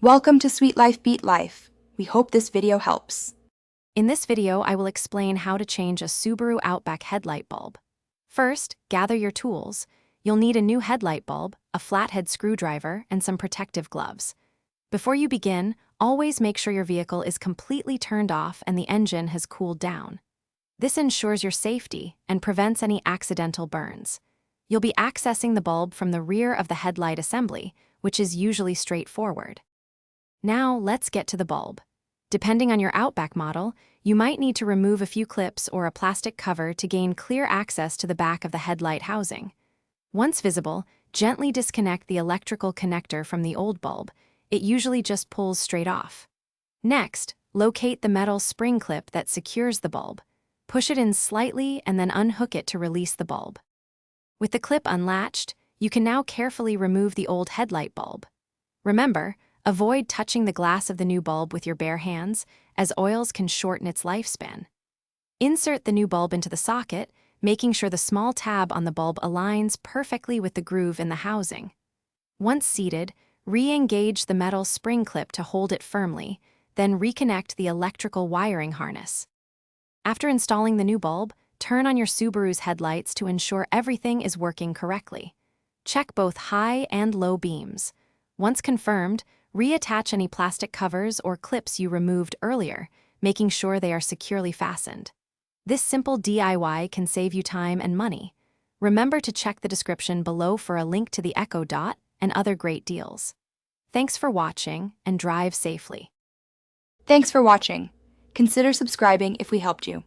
Welcome to Sweet Life Beat Life. We hope this video helps. In this video, I will explain how to change a Subaru Outback headlight bulb. First, gather your tools. You'll need a new headlight bulb, a flathead screwdriver, and some protective gloves. Before you begin, always make sure your vehicle is completely turned off and the engine has cooled down. This ensures your safety and prevents any accidental burns. You'll be accessing the bulb from the rear of the headlight assembly, which is usually straightforward. Now, let's get to the bulb. Depending on your Outback model, you might need to remove a few clips or a plastic cover to gain clear access to the back of the headlight housing. Once visible, gently disconnect the electrical connector from the old bulb. It usually just pulls straight off. Next, locate the metal spring clip that secures the bulb. Push it in slightly and then unhook it to release the bulb. With the clip unlatched, you can now carefully remove the old headlight bulb. Remember, avoid touching the glass of the new bulb with your bare hands, as oils can shorten its lifespan. Insert the new bulb into the socket, making sure the small tab on the bulb aligns perfectly with the groove in the housing. Once seated, re-engage the metal spring clip to hold it firmly, then reconnect the electrical wiring harness. After installing the new bulb, turn on your Subaru's headlights to ensure everything is working correctly. Check both high and low beams. Once confirmed, reattach any plastic covers or clips you removed earlier, making sure they are securely fastened. This simple DIY can save you time and money. Remember to check the description below for a link to the Echo Dot and other great deals. Thanks for watching and drive safely. Thanks for watching. Consider subscribing if we helped you.